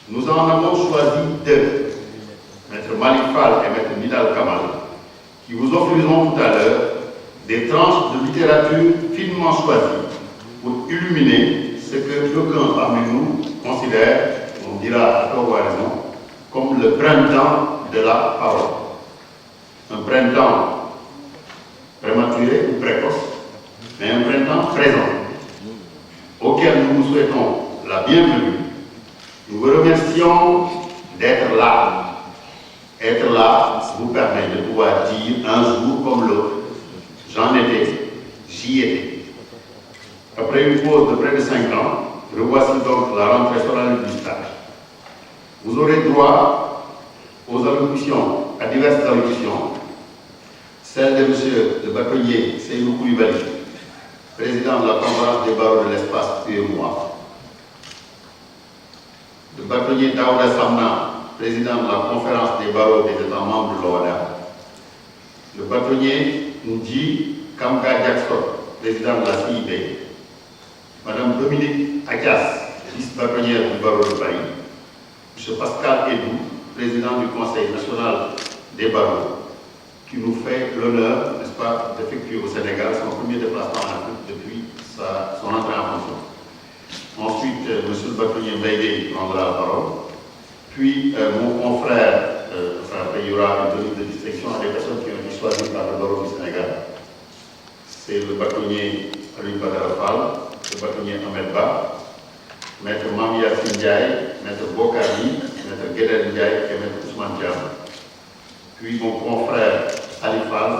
Nous en avons choisi deux, Maître Malick Fall et Maître Nidal Kamal, qui vous offriront tout à l'heure des tranches de littérature finement choisies pour illuminer ce que d'aucuns parmi nous considèrent, on dira à tort ou à raison, comme le printemps de la parole. Un printemps prématuré ou précoce, mais un printemps présent, auquel nous vous souhaitons la bienvenue. Nous vous remercions d'être là. Être là vous permet de pouvoir dire un jour comme l'autre, j'en étais, j'y étais. Après une pause de près de 5 ans, revoici donc la rentrée solennelle du stage. Vous aurez droit aux allocutions, à diverses allocutions, celle de M. le bâtonnier Seydou Koulibaly, président de la conférence des barreaux de l'espace UEMOA, le bâtonnier Daouda Samna, président de la conférence des barreaux des États membres de l'OADA, le bâtonnier Ndji Kamga Jackson, président de la CIB, Madame Dominique Akias, vice-bâtonnière du barreau de Paris, M. Pascal Edou, président du Conseil national des barreaux, qui nous fait l'honneur, n'est-ce pas, d'effectuer au Sénégal son premier déplacement en Afrique depuis son entrée en fonction. Ensuite, M. le bâtonnier Mbaïdé prendra la parole. Puis, mon confrère, il y aura une tenue de distinction à des personnes qui ont été choisies par le barreau du Sénégal. C'est le bâtonnier Alioune Badara Fall, le bâtonnier Ahmed Ba, Maître Mamia Ndiaye, Maître Bokari, Maître Guédel Ndiaye et Maître Ousmane Diam. Puis mon confrère Ali Fall,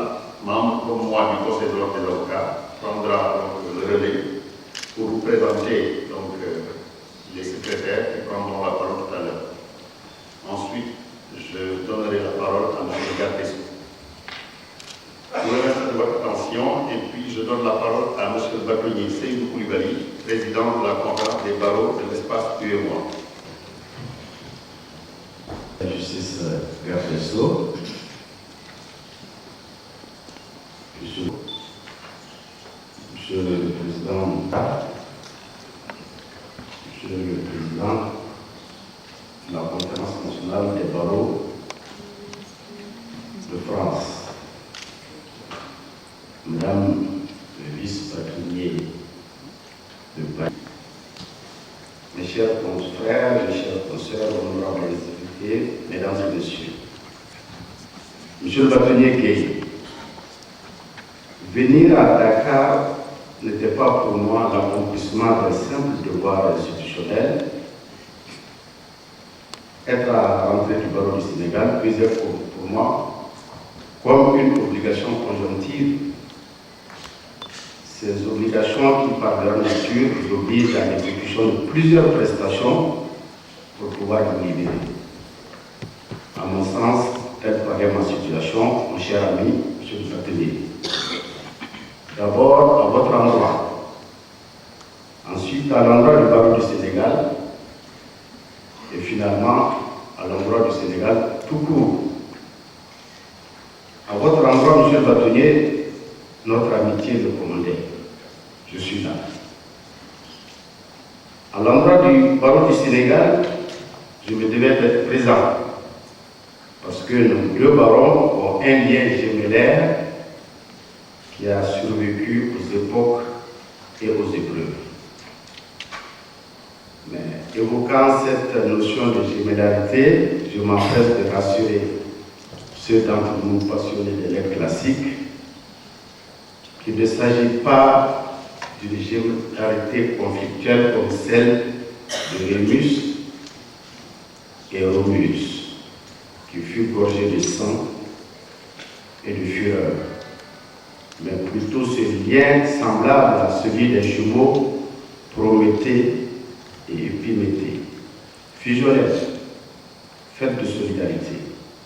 membre comme moi du Conseil de l'ordre des avocats, prendra donc le relais pour vous présenter donc, les secrétaires qui prendront la parole tout à l'heure. Ensuite, je donnerai la parole à M. le garde des Sceaux. Je vous remercie de votre attention et puis je donne la parole à M. le bâtonnier Seydou Koulibaly, président de la conférence des barreaux de l'espace UEMOA. La justice garde des Sceaux, Monsieur le Président, Monsieur le Président de la Conférence nationale des barreaux de France, Madame le vice-bâtonnier de Paris, mes chers confrères, mes chers consoeurs, honorables invités, mesdames et messieurs, Monsieur le bâtonnier Gueye, venir à Dakar n'était pas pour moi l'accomplissement d'un simple devoir institutionnel. Être à la rentrée du barreau du Sénégal faisait pour moi comme une obligation conjonctive. Ces obligations qui, par leur nature, vous obligent à l'exécution de plusieurs prestations pour pouvoir vous libérer. À mon sens, telle paraît ma situation, mon cher ami, monsieur le bâtonnier. D'abord, à votre endroit. Ensuite, à l'endroit du barreau du Sénégal. Et finalement, à l'endroit du Sénégal tout court. À votre endroit, monsieur le bâtonnier, notre amitié le commandait. Je suis là. À l'endroit du barreau du Sénégal, je me devais être présent. Parce que nos deux barons ont un lien gémellaire qui a survécu aux époques et aux épreuves. Mais évoquant cette notion de gémellarité, je m'empresse de rassurer ceux d'entre nous passionnés des lettres classiques qu'il ne s'agit pas d'une gémellarité conflictuelle comme celle de Rémus et Romulus, qui fut gorgé de sang et de fureur, mais plutôt ce lien semblable à celui des jumeaux Prométhée et Épiméthée, fusionnels, faits de solidarité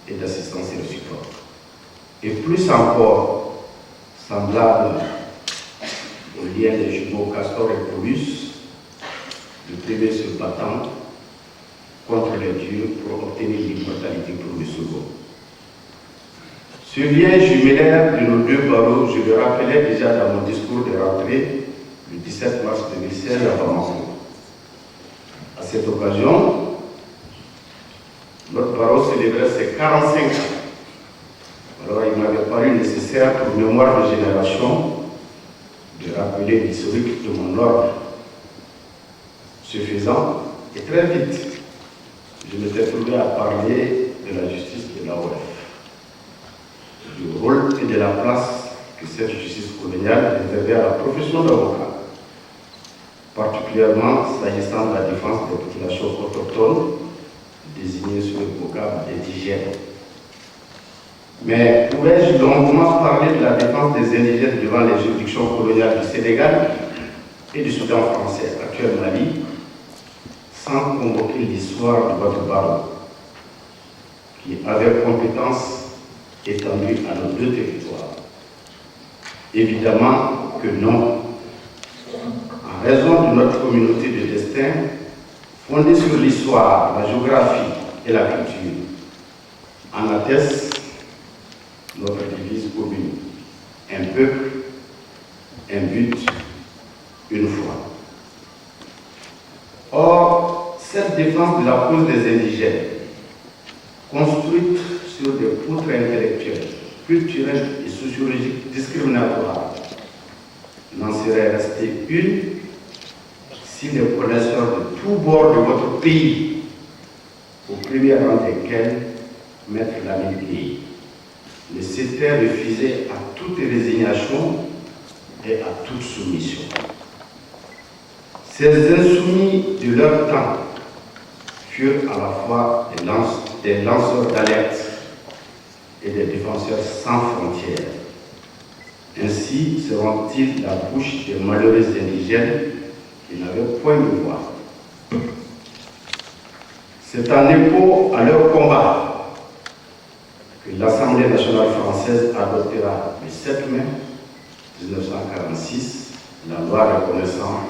et d'assistance réciproque. Et plus encore, semblable au lien des jumeaux Castor et Paulus, le premier se battant contre les dieux pour obtenir l'immortalité pour le second. Ce lien jumellaire de nos deux barreaux, je le rappelais déjà dans mon discours de rentrée le 17 mars 2016 à Bamako. À cette occasion, notre barreau célébrait ses 45 ans. Alors il m'avait paru nécessaire pour mémoire de génération de rappeler l'historique de mon ordre. Ce faisant, et très vite, je m'étais trouvé à parler de la justice de l'AOF, du rôle et de la place que cette justice coloniale réservait à la profession d'avocat, particulièrement s'agissant de la défense des populations autochtones, désignées sous le vocable indigènes. Mais pourrais-je longuement parler de la défense des indigènes devant les juridictions coloniales du Sénégal et du Soudan français, actuel Mali, sans convoquer l'histoire de votre barreau, qui avait compétence étendue à nos deux territoires? Évidemment que non. En raison de notre communauté de destin, fondée sur l'histoire, la géographie et la culture, en atteste notre devise commune: un peuple, un but, une foi. Or, cette défense de la cause des indigènes, construite sur des poutres intellectuelles, culturelles et sociologiques discriminatoires, n'en serait restée une si les connaisseurs de tous bords de votre pays, au premier rang desquels Maître Lamine Gueye, ne s'étaient refusés à toute résignation et à toute soumission. Ces insoumis de leur temps furent à la fois des lanceurs d'alerte et des défenseurs sans frontières. Ainsi seront-ils la bouche des malheureux indigènes qui n'avaient point de voix. C'est en écho à leur combat que l'Assemblée nationale française adoptera le 7 mai 1946 la loi reconnaissant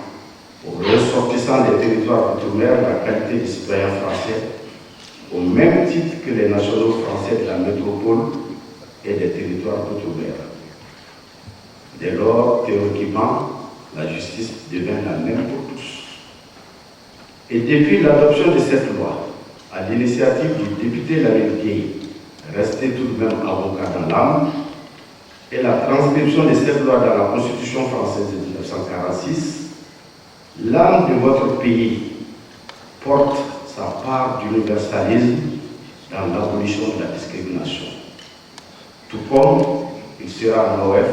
aux ressortissants des territoires d'outre-mer la qualité de citoyens français au même titre que les nationaux français de la métropole et des territoires d'outre-mer. Dès lors, théoriquement, la justice devint la même pour tous. Et depuis l'adoption de cette loi, à l'initiative du député Lamine Gueye, resté tout de même avocat dans l'âme, et la transcription de cette loi dans la Constitution française de 1946, l'âme de votre pays porte sa part d'universalisme dans l'abolition de la discrimination. Tout comme il sera en OF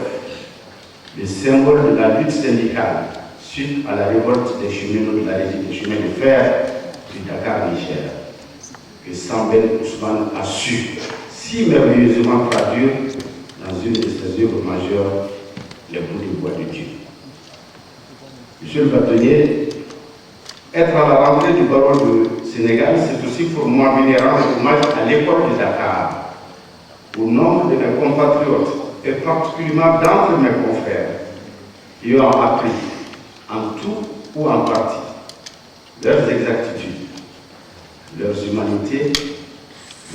le symbole de la lutte syndicale suite à la révolte des cheminots de la régie des chemins de fer du Dakar-Niger, que Sambel Ousmane a su si merveilleusement traduire dans une de ses œuvres majeures, Les bouts de bois de Dieu. Monsieur le bâtonnier, être à la rentrée du barreau du Sénégal, c'est aussi pour moi venir rendre hommage à l'école de Dakar, au nombre de mes compatriotes et particulièrement d'entre mes confrères qui ont appris en tout ou en partie leurs exactitudes, leurs humanités,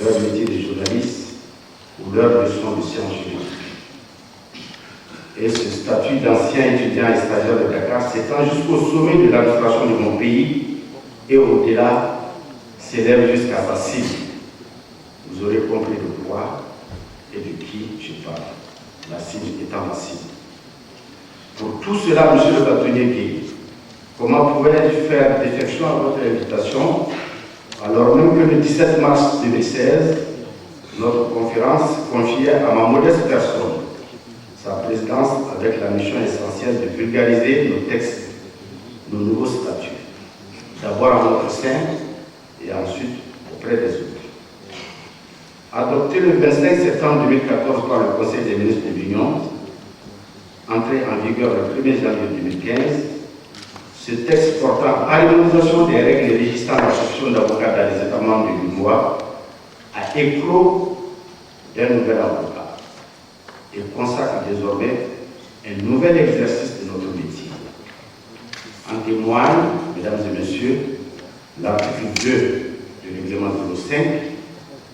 leur métier de journaliste ou leurs leçons de sciences juridiques. Et ce statut d'ancien étudiant et stagiaire de Dakar s'étend jusqu'au sommet de l'administration de mon pays et au-delà s'élève jusqu'à sa cible. Vous aurez compris de quoi et de qui je parle. La cible étant ma cible. Pour tout cela, monsieur le bâtonnier Gueye, comment pouvais-je faire défection à votre invitation alors même que le 17 mars 2016, notre conférence confiait à ma modeste personne sa présidence avec la mission essentielle de vulgariser nos textes, nos nouveaux statuts, d'abord à notre sein et ensuite auprès des autres. Adopté le 25 septembre 2014 par le Conseil des ministres de l'Union, entré en vigueur le 1er janvier 2015, ce texte portant harmonisation des règles régissant la profession d'avocat dans les États membres de l'UMOA a éclos d'un nouvel avocat et consacre désormais un nouvel exercice de notre métier. En témoigne, mesdames et messieurs, l'article 2 du règlement 05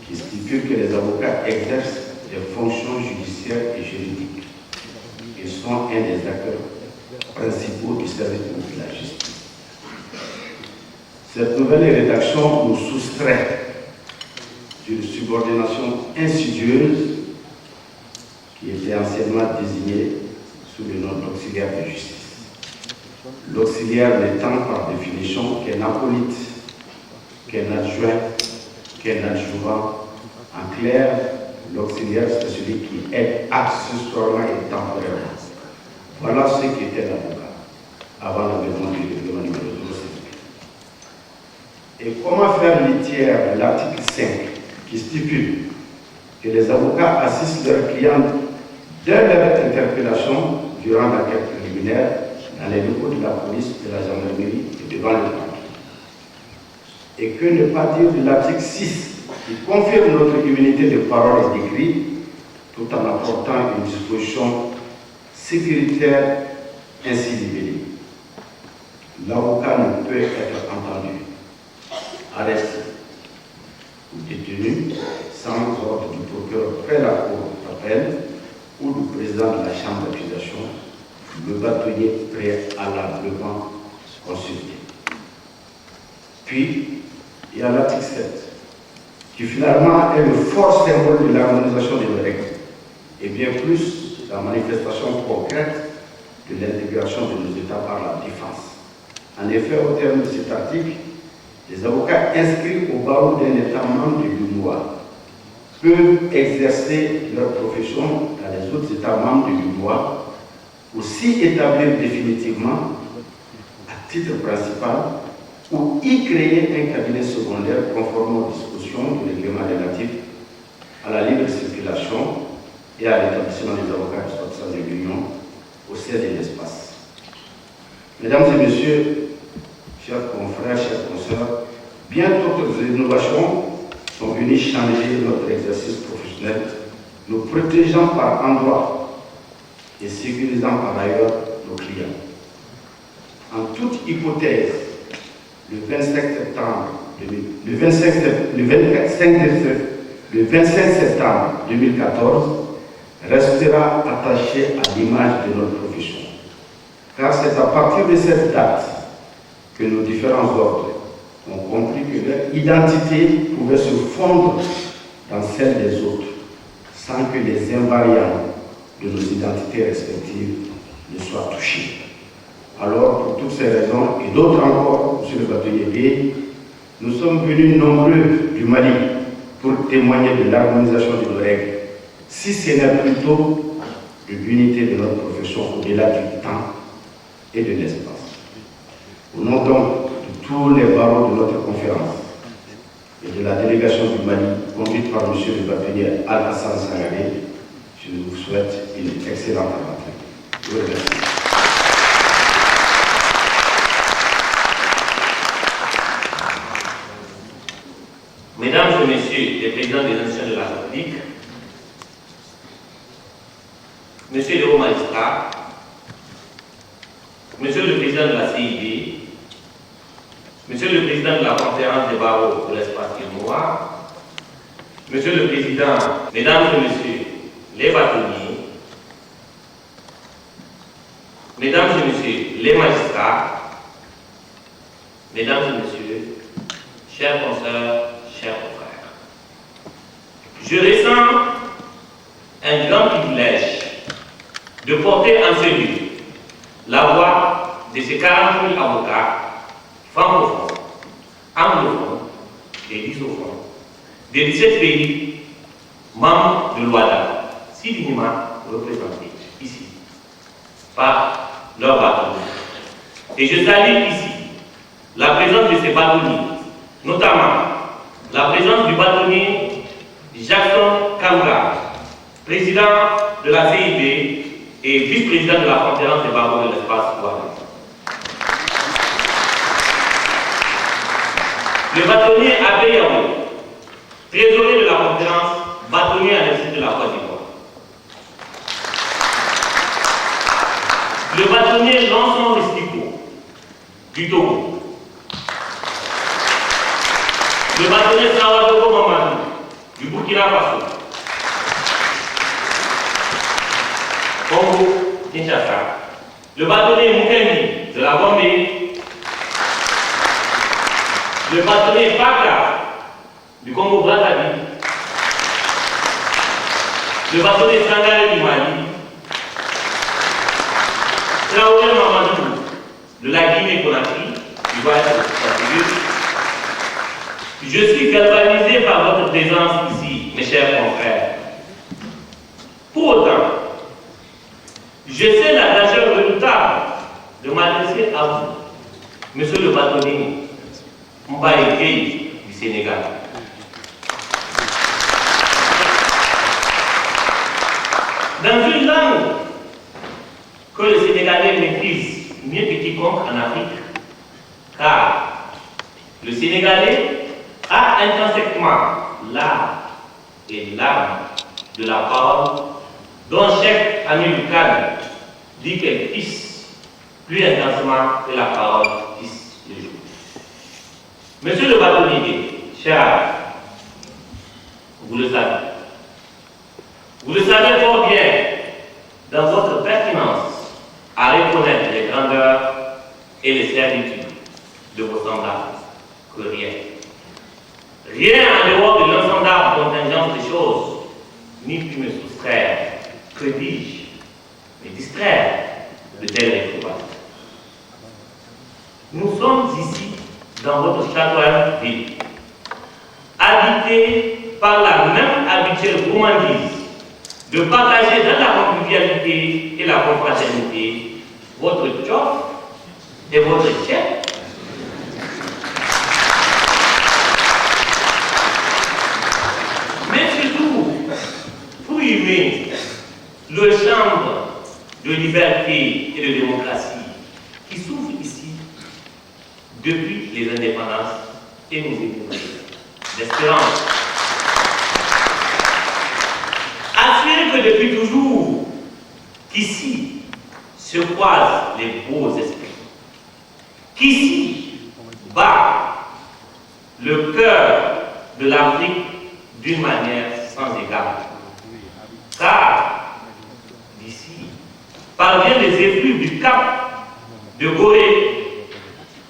qui stipule que les avocats exercent des fonctions judiciaires et juridiques et sont un des acteurs principaux du service de la justice. Cette nouvelle rédaction nous soustrait d'une subordination insidieuse qui était anciennement désignée sous le nom d'auxiliaire de justice. L'auxiliaire n'étant par définition qu'un acolyte, qu'un adjoint, qu'un adjuvant. En clair, l'auxiliaire, c'est celui qui aide accessoirement et temporairement. Voilà ce qu'était l'avocat avant l'avènement du règlement numéro 0. Et comment faire litière de l'article 5 qui stipule que les avocats assistent leurs clients dès leur interpellation durant l'enquête préliminaire dans les locaux de la police, de la gendarmerie et devant le parquet. Et que ne pas dire de l'article 6 qui confirme notre immunité de parole et d'écrit tout en apportant une disposition sécuritaire ainsi libellée. L'avocat ne peut être entendu, arrêté ou détenu sans ordre du procureur près la cour d'appel ou du président de la chambre d'accusation, le bâtonnier préalablement consulté. Puis, il y a l'article 7, qui finalement est le fort symbole de l'harmonisation des règles, et bien plus la manifestation concrète de l'intégration de nos États par la défense. En effet, au terme de cet article, les avocats inscrits au barreau d'un État membre de l'UMOA peuvent exercer leur profession dans les autres États membres de l'UMOA ou s'y établir définitivement à titre principal ou y créer un cabinet secondaire conforme aux dispositions du règlement relatif à la libre circulation et à l'établissement des avocats ressortissants de l'Union au sein de l'espace. Mesdames et messieurs, chers confrères, chers consoeurs, bien d'autres innovations sont venues changer notre exercice professionnel, nous protégeant par endroits et sécurisant par ailleurs nos clients. En toute hypothèse, le 25 septembre 2014 restera attaché à l'image de notre profession. Car c'est à partir de cette date que nos différents ordres ont compris que leur identité pouvait se fondre dans celle des autres, sans que les invariants de nos identités respectives ne soient touchés. Alors, pour toutes ces raisons et d'autres encore, M. le bâtonnier B, nous sommes venus nombreux du Mali pour témoigner de l'harmonisation de nos règles, si ce n'est plutôt de l'unité de notre profession au-delà du temps et de l'espace. Au nom donc de tous les barreaux de notre conférence et de la délégation du Mali, conduite par M. le bâtonnier Al-Hassan Sangaré, je vous souhaite une excellente rentrée. Je vous remercie. Mesdames et Messieurs les présidents des institutions de la République, Monsieur le haut magistrat, Monsieur le président de la CIB, Monsieur le président de la conférence des barreaux de l'espace UMOA, Monsieur le président, Mesdames et Messieurs les bâtonniers, Mesdames et Messieurs les magistrats, Mesdames et Messieurs, chers consoeurs, chers frères, je ressens un grand privilège de porter en ce lieu la voix de ces 40 000 avocats francophones, anglophones et lusophones de 17 pays membres de l'OADA, si dignement représentés ici par leurs bâtonniers. Et je salue ici la présence de ces bâtonniers, notamment la présence du bâtonnier Jackson Kamga, président de la CIB et vice-président de la conférence des barreaux de l'espace ouest. Le bâtonnier Abbé Yahweh, trésorier de la conférence, bâtonnier à l'Institut de la Côte d'Ivoire. Le bâtonnier Lançon Restico du Togo. Le bâtonnier Sawadogo Mamadou du Burkina Faso. Congo, Kinshasa. Le bâtonnier Mukendi de la Gambie. Le bâtonnier Faka du Congo Brazzaville. le bâtonnier Sangaré du Mali, Traoré Mamadou de la Guinée-Conakry, qui va être figure. Je suis galvanisé par votre présence ici, mes chers confrères. Pour autant, je sais la grandeur redoutable de m'adresser à vous, monsieur le bâtonnier Mbaye Gueye du Sénégal. Dans une langue que le Sénégalais maîtrise mieux que quiconque en Afrique, car le Sénégalais a intrinsèquement l'art et l'âme de la parole dont Cheikh Hamidou Kane dit qu'elle tisse plus intensement que la parole tisse le jour. Monsieur le bâtonnier, cher, vous le savez. Vous le savez fort bien dans votre pertinence à reconnaître les grandeurs et les servitudes de vos semblables que rien. Rien en dehors de l'insondable contingence des choses, ni pu me soustraire, que dis-je, me distraire de telles exploits. Nous sommes ici dans votre château ville, habités par la même habituelle gourmandise de partager dans la convivialité et la confraternité votre tchof et votre tchèque. Mais surtout, pour humer le chambre de liberté et de démocratie qui s'ouvre ici depuis les indépendances et nos époques d'espérance. Assurer que depuis toujours, qu'ici se croisent les beaux esprits, qu'ici bat le cœur de l'Afrique d'une manière sans égale. Car d'ici parvient les effluves du Cap de Gorée,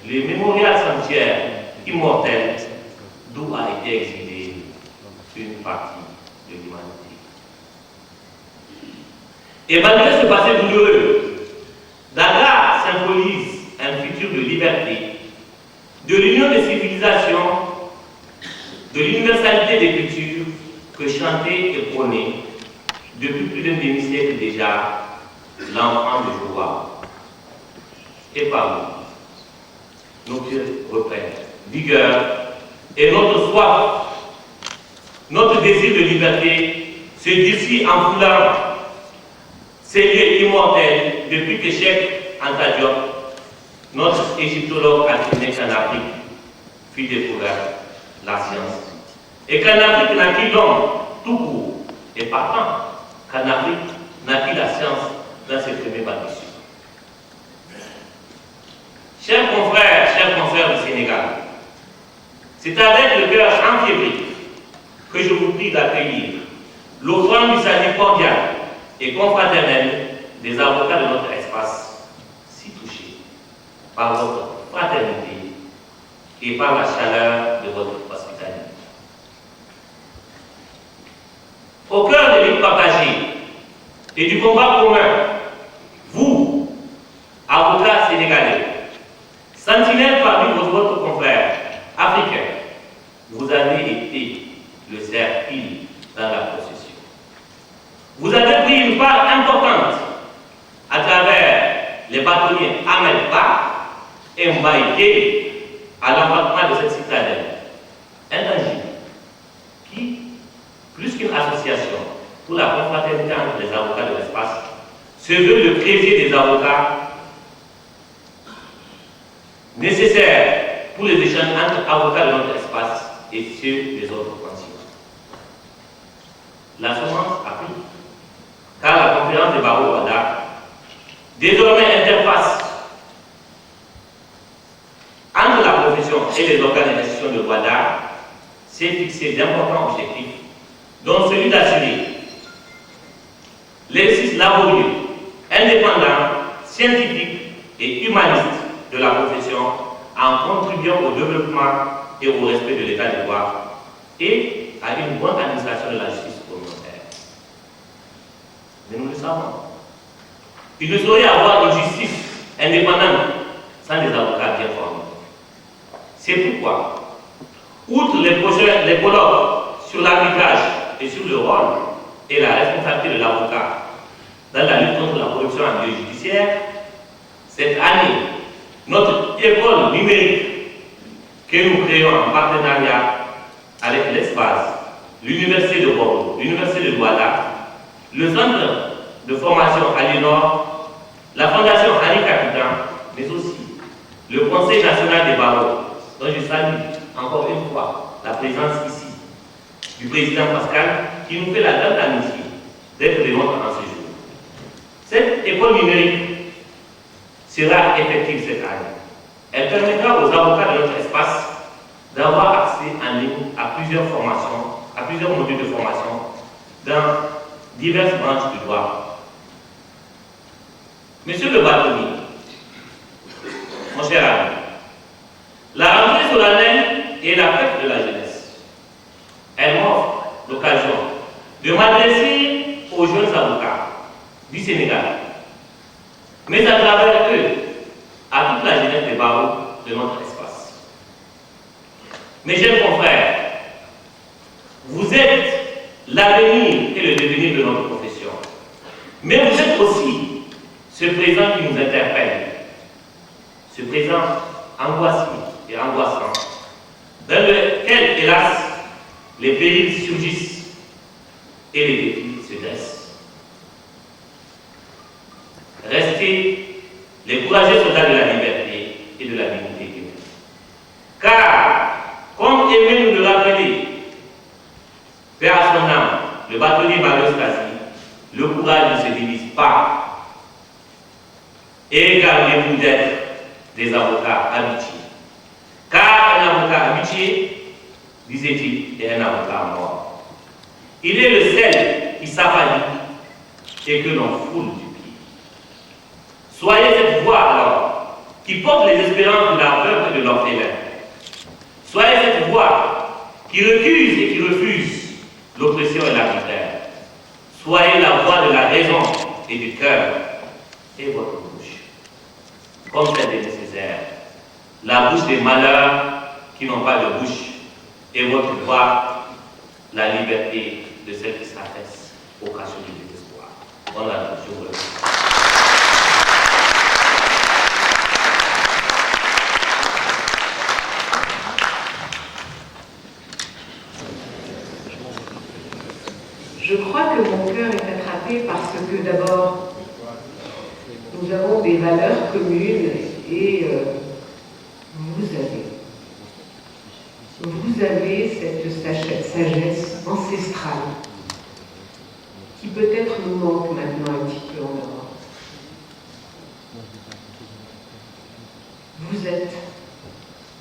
le mémorial sanctuaire immortel d'où a été exilée une partie de l'humanité. Et malgré ce passé douloureux, Dakar symbolise un futur de liberté, de l'union des civilisations, de l'universalité des cultures que chantait et prônait depuis plus d'un demi-siècle déjà l'enfant de Joa. Et par nous, nos pieds reprennent vigueur et notre soif, notre désir de liberté se durcit en foulant ces lieux immortels depuis que Cheikh Anta Diop, notre égyptologue africain qu'en Afrique, fut découvert la science. Et qu'en Afrique naquit l'homme tout court, et partant, qu'en Afrique naquit la science dans ses premiers balbutiements. Chers confrères, chers confrères du Sénégal, c'est avec le cœur enfiévré que je vous prie d'accueillir l'offrande du salut cordial et confraternel des avocats de notre espace, si touchés par votre fraternité et par la chaleur de votre hospitalité. Au cœur des luttes partagées et du combat commun, vous, avocats sénégalais, sentinelles parmi votre confrères africains, vous avez été le cerf-fil dans la procession. Vous avez pris une part importante à travers les bâtonniers Ahmed Ba et Mbaye Gueye à l'emplacement de cette citadelle intangible qui, plus qu'une association pour la confraternité entre les avocats de l'espace, se veut le plaisir des avocats nécessaires pour les échanges entre avocats de notre espace et ceux des autres continents. La semence a pris, car la conférence de Barreau-Ouaddara, désormais interface entre la profession et les organisations de Ouaddara, s'est fixé d'importants objectifs, dont celui d'assurer l'exercice laborieux, indépendant, scientifique et humaniste de la profession en contribuant au développement et au respect de l'état de droit et à une bonne administration de la justice communautaire. mais nous le savons. Il ne saurait y avoir une justice indépendante sans des avocats bien formés. C'est pourquoi, outre les colloques sur l'arbitrage et sur le rôle et la responsabilité de l'avocat dans la lutte contre la corruption en milieu judiciaire, cette année, notre école numérique que nous créons en partenariat avec l'ESPAS, l'Université de Bordeaux, l'Université de Douala, le Centre de formation Aliénor, la Fondation Henri Capitan, mais aussi le Conseil national des barreaux, dont je salue encore une fois la présence ici du président Pascal, qui nous fait la grande amitié d'être de notre en ce jour. Cette école numérique sera effective cette année. Elle permettra aux avocats de notre espace d'avoir accès en ligne à plusieurs formations, à plusieurs modules de formation dans diverses branches du droit. Monsieur le bâtonnier, mon cher ami, la rentrée solennelle est la fête de la jeunesse. Elle m'offre l'occasion de m'adresser aux jeunes avocats du Sénégal, mais à travers eux, à toute la jeunesse des barreaux de notre espace. Mes jeunes confrères, vous êtes l'avenir et le devenir de notre profession, mais vous êtes aussi ce présent qui nous interpelle, ce présent angoissant et angoissant, dans lequel, hélas, les périls surgissent et les défis se dressent. Restez les courageux soldats de la liberté et de la dignité humaine. Car, comme aimé nous le rappeler, paix à son âme, le bâtonnier Mario Stasi, le courage ne se divise pas. Et gardez-vous d'être des avocats habitués. Car un avocat habitué, disait-il, est un avocat mort. Il est le seul qui s'affalit et que l'on foule du pied. Soyez cette voix alors qui porte les espérances de la veuve et de l'orphelin. Soyez cette voix qui recuse et qui refuse l'oppression et l'arbitraire. Soyez la voix de la raison et du cœur et votre bouche, comme celle des nécessaires, la bouche des malheurs qui n'ont pas de bouche, et votre voix, la liberté de celles qui s'affaissent au cachot du désespoir. Voilà, je vous remercie. Je crois que mon cœur est attrapé parce que d'abord, nous avons des valeurs communes et vous avez cette sagesse ancestrale qui peut-être nous manque maintenant un petit peu en Europe. Vous êtes,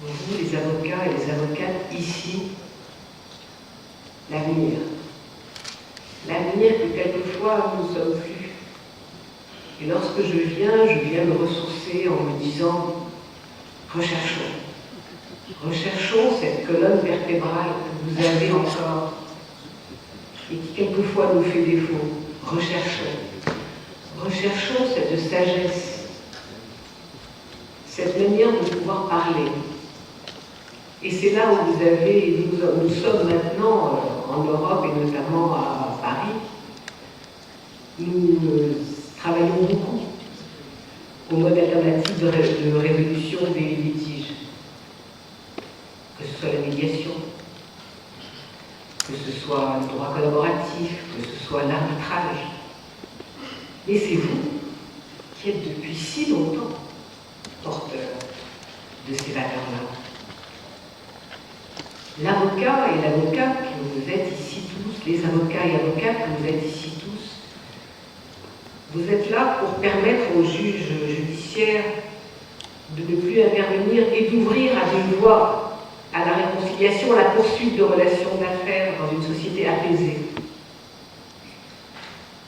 vous les avocats et les avocates ici, l'avenir. L'avenir que quelquefois nous ne sommes plus. Et lorsque je viens me ressourcer en me disant recherchons. Recherchons cette colonne vertébrale que vous avez encore et qui quelquefois nous fait défaut. Recherchons. Recherchons cette sagesse, cette manière de pouvoir parler. Et c'est là où nous sommes maintenant en Europe et notamment à Paris. Nous travaillons beaucoup au mode alternatif de résolution des litiges, que ce soit la médiation, que ce soit le droit collaboratif, que ce soit l'arbitrage. Et c'est vous qui êtes depuis si longtemps porteurs de ces valeurs-là. L'avocat et l'avocate que vous êtes ici tous, les avocats et avocates que vous êtes ici tous, vous êtes là pour permettre aux juges judiciaires de ne plus intervenir et d'ouvrir à deux voies, à la réconciliation, à la poursuite de relations d'affaires dans une société apaisée.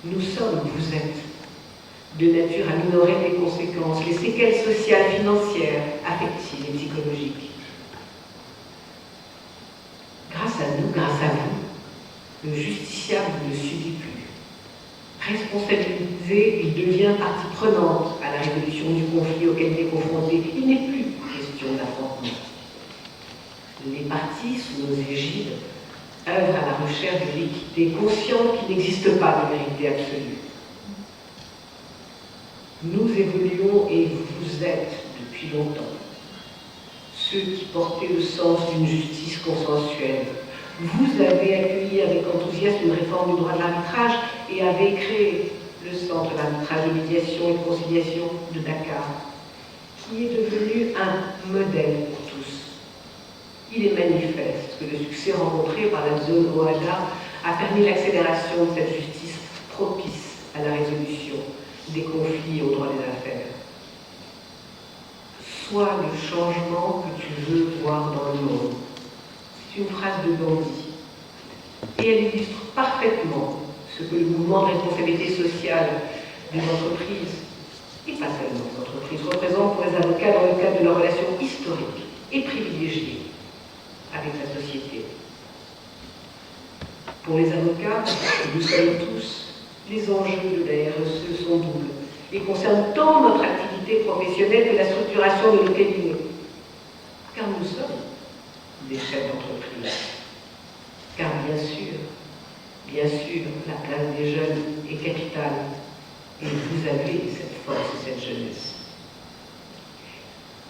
Nous sommes, vous êtes, de nature à minorer les conséquences, les séquelles sociales, financières, affectives et psychologiques. Grâce à nous, grâce à vous, le justiciable ne subit plus. Responsabilisé, il devient partie prenante à la résolution du conflit auquel il est confronté. Il n'est plus question d'affrontement. Les partis, sous nos égides, œuvrent à la recherche de l'équité, conscients qu'il n'existe pas de vérité absolue. Nous évoluons et vous êtes depuis longtemps ceux qui portaient le sens d'une justice consensuelle. Vous avez accueilli avec enthousiasme une réforme du droit de l'arbitrage et avez créé le Centre d'arbitrage de médiation et de conciliation de Dakar, qui est devenu un modèle pour tous. Il est manifeste que le succès rencontré par la zone OADA a permis l'accélération de cette justice propice à la résolution des conflits au droit des affaires. Sois le changement que tu veux voir dans le monde. C'est une phrase de Gandhi. Et elle illustre parfaitement ce que le mouvement de responsabilité sociale des entreprises, et pas seulement des entreprises, représente pour les avocats dans le cadre de leur relation historique et privilégiée avec la société. Pour les avocats, nous sommes tous, les enjeux de la RSE sont doubles et concernent tant notre activité professionnelle que la structuration de nos cabinets. Car nous sommes des chefs d'entreprise. Car bien sûr, la place des jeunes est capitale et vous avez cette force et cette jeunesse.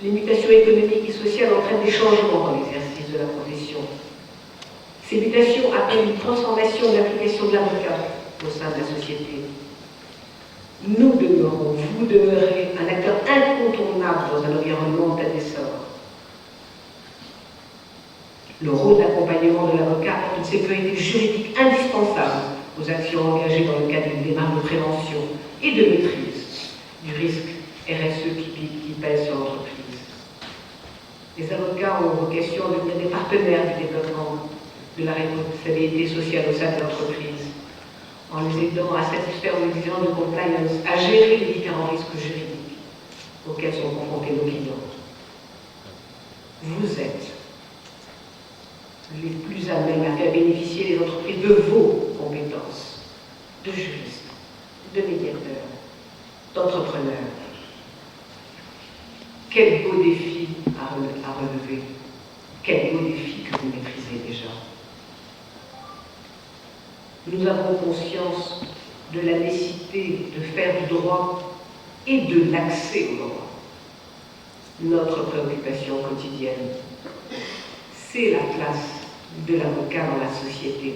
Les mutations économiques et sociales entraînent des changements dans l'exercice de la profession. Ces mutations appellent une transformation de l'application de l'avocat au sein de la société. Nous demeurons, vous demeurez un acteur incontournable dans un environnement en plein essor. Le rôle d'accompagnement de l'avocat apporte une sécurité juridique indispensable aux actions engagées dans le cadre d'une démarche de prévention et de maîtrise du risque RSE qui pèse sur l'entreprise. Les avocats ont vocation à devenir des partenaires du développement de la responsabilité sociale au sein de l'entreprise, en les aidant à satisfaire aux exigences de compliance, à gérer les différents risques juridiques auxquels sont confrontés nos clients. Vous êtes les plus à même à faire bénéficier les entreprises de vos compétences, de juristes, de médiateurs, d'entrepreneurs. Quel beau défi à relever, quel beau défi que vous maîtrisez déjà. Nous avons conscience de la nécessité de faire du droit et de l'accès au droit notre préoccupation quotidienne. C'est la place de l'avocat dans la société.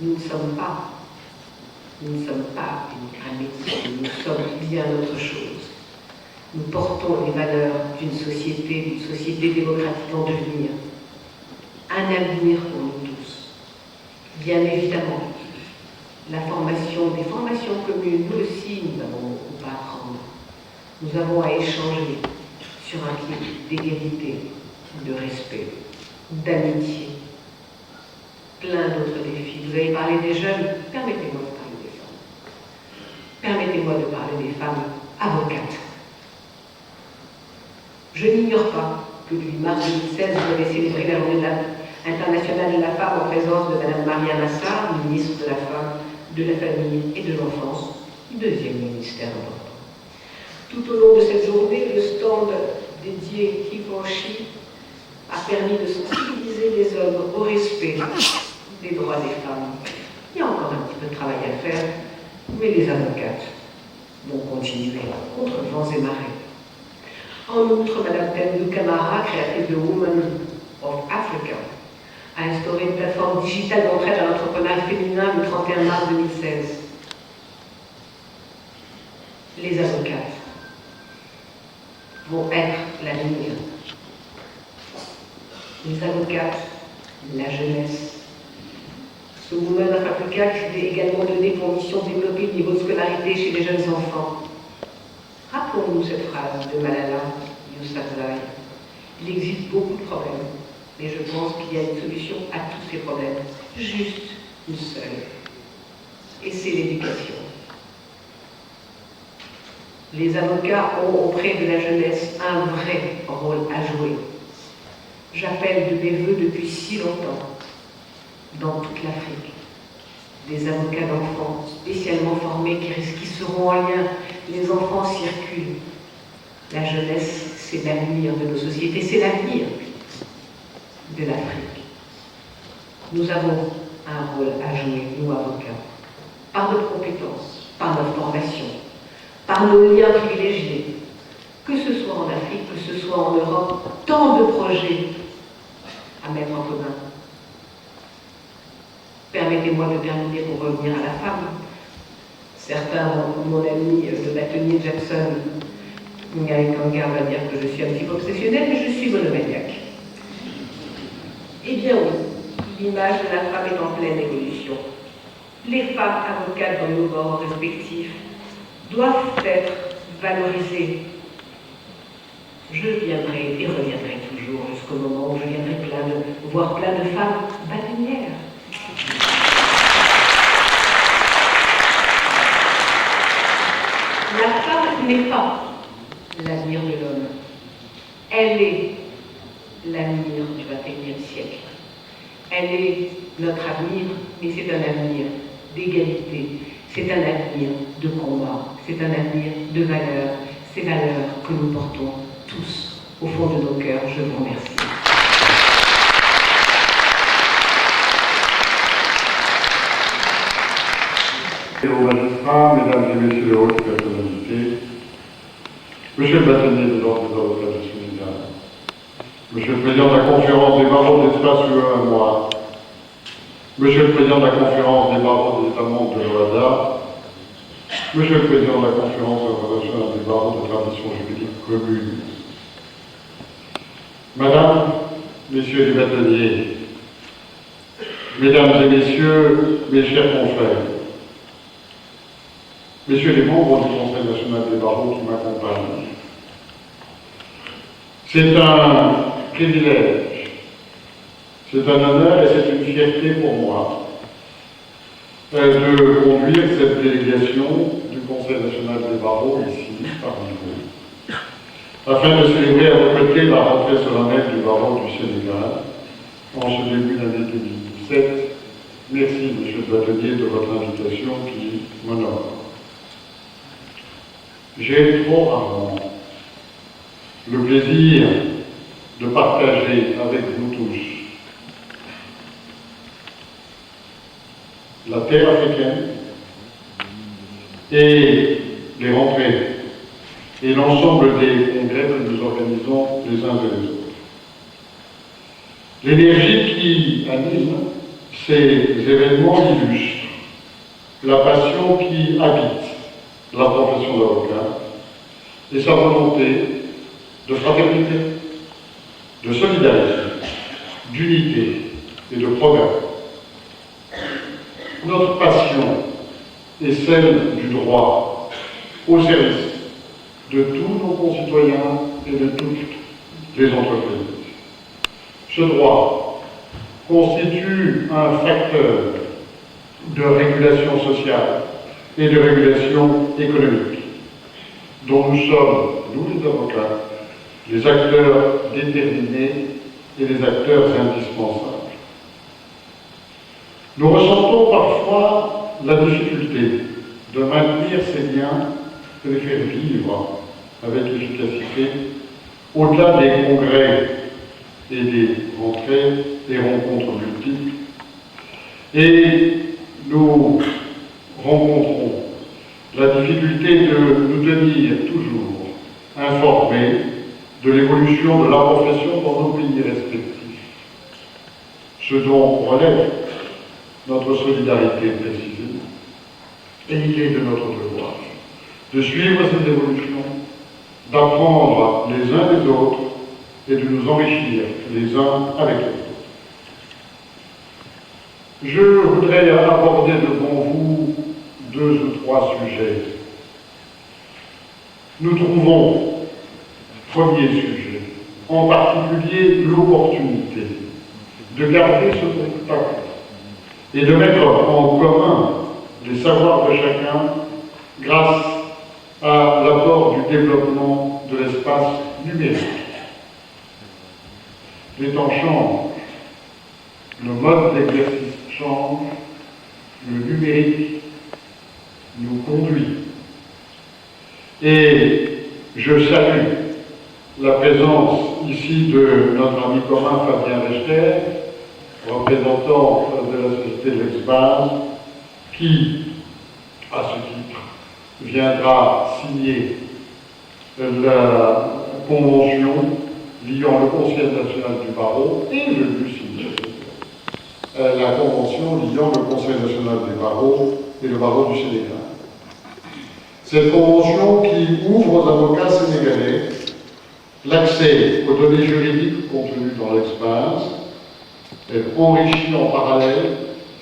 Nous ne sommes pas une médecine, nous sommes bien autre chose. Nous portons les valeurs d'une société démocratique en devenir, un avenir pour nous tous. Bien évidemment, la formation, des formations communes, nous aussi, nous avons beaucoup à apprendre. Nous avons à échanger sur un pied d'égalité, de respect, d'amitié, plein d'autres défis. Vous avez parlé des jeunes, permettez-moi de parler des femmes. Permettez-moi de parler des femmes avocates. Je n'ignore pas que le 8 mars 2016, vous avez célébré la journée internationale de la femme en présence de Mme Maria Massar, ministre de la Femme, de la Famille et de l'Enfance, deuxième ministère important. Tout au long de cette journée, le stand dédié He for She a permis de sensibiliser les hommes au respect des droits des femmes. Il y a encore un petit peu de travail à faire, mais les avocates vont continuer contre vents et marées. En outre, Mme Tendou Camara, créatrice de Women of Africa, a instauré une plateforme digitale d'entraide à l'entrepreneuriat féminin le 31 mars 2016. Les avocates vont être l'avenir. Les avocates, la jeunesse. Ce Women of Africa qui s'est également donné pour mission de développer le niveau de scolarité chez les jeunes enfants. Rappelons-nous cette phrase de Malala Yousafzai. Il existe beaucoup de problèmes, mais je pense qu'il y a une solution à tous ces problèmes. Juste une seule. Et c'est l'éducation. Les avocats ont auprès de la jeunesse un vrai rôle à jouer. J'appelle de mes voeux depuis si longtemps, dans toute l'Afrique, des avocats d'enfants spécialement formés qui seront en lien. Les enfants circulent. La jeunesse, c'est l'avenir de nos sociétés, c'est l'avenir de l'Afrique. Nous avons un rôle à jouer, nous avocats, par nos compétences, par notre formation, par nos liens privilégiés, que ce soit en Afrique, que ce soit en Europe, tant de projets à mettre en commun. Permettez-moi de terminer pour revenir à la femme. Certains, mon ami le bâtonnier Jackson, Ngaï Kanga, va dire que je suis un petit peu obsessionnelle, mais je suis monomaniaque. Eh bien oui, l'image de la femme est en pleine évolution. Les femmes avocates dans nos bords respectifs doivent être valorisées. Je viendrai et reviendrai toujours jusqu'au moment où je viendrai voir plein de femmes bâtonnières. La femme n'est pas l'avenir de l'homme. Elle est l'avenir du XXIe siècle. Elle est notre avenir, mais c'est un avenir d'égalité, c'est un avenir de combat, c'est un avenir de valeurs, ces valeurs que nous portons tous au fond de nos cœurs. Je vous remercie. Et aux magistrats, mesdames et messieurs les hautes personnalités, monsieur le bâtonnier de l'Ordre des avocats de Sénégal, monsieur le président de la conférence des barreaux de l'espace UE1, monsieur le président de la conférence des barreaux des États membres de l'OADA, monsieur le président de la conférence internationale des barreaux de tradition juridique commune, madame, messieurs les bâtonniers, mesdames et messieurs, mes chers confrères, messieurs les membres du Conseil national des barreaux qui m'accompagnent, c'est un privilège, c'est un honneur et c'est une fierté pour moi de conduire cette délégation du Conseil national des barreaux ici, parmi vous, afin de célébrer à vos côtés la rentrée solennelle du barreau du Sénégal en ce début d'année 2017. Merci, monsieur le bâtonnier, de votre invitation qui m'honore. J'ai trop rarement le plaisir de partager avec vous tous la terre africaine et les rentrées et l'ensemble des congrès que nous organisons les uns et les autres. L'énergie qui anime ces événements illustre la passion qui habite la profession d'avocat et sa volonté de fraternité, de solidarité, d'unité et de progrès. Notre passion est celle du droit au service de tous nos concitoyens et de toutes les entreprises. Ce droit constitue un facteur de régulation sociale et de régulation économique, dont nous sommes, nous les avocats, les acteurs déterminés et les acteurs indispensables. Nous ressentons parfois la difficulté de maintenir ces liens, de les faire vivre avec efficacité, au-delà des congrès et des rentrées, des rencontres multiples. Et nous rencontrons la difficulté de nous tenir toujours informés de l'évolution de la profession dans nos pays respectifs, ce dont relève notre solidarité précisée. Et il est de notre devoir de suivre cette évolution, d'apprendre les uns des autres et de nous enrichir les uns avec les autres. Je voudrais aborder devant vous 2 ou 3 sujets. Nous trouvons, premier sujet, en particulier l'opportunité de garder ce contact et de mettre en commun les savoirs de chacun grâce à l'apport du développement de l'espace numérique. Les temps changent, le mode d'exercice change, le numérique nous conduit. Et je salue la présence ici de notre ami commun Fabien Rechter, représentant de la société de l'Ex-Base, qui, à ce titre, viendra signer la convention liant le Conseil national du barreau et je lui signe la convention liant le Conseil national du barreau et le barreau du Sénégal. Cette convention qui ouvre aux avocats sénégalais l'accès aux données juridiques contenues dans l'Ex-Base. Elle enrichit en parallèle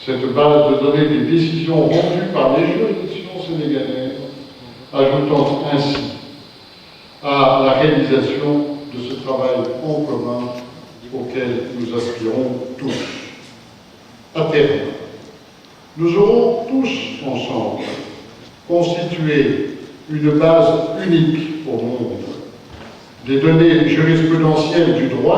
cette base de données des décisions rendues par les juridictions sénégalaises, ajoutant ainsi à la réalisation de ce travail en commun auquel nous aspirons tous. À terme, nous aurons tous ensemble constitué une base unique au monde des données jurisprudentielles du droit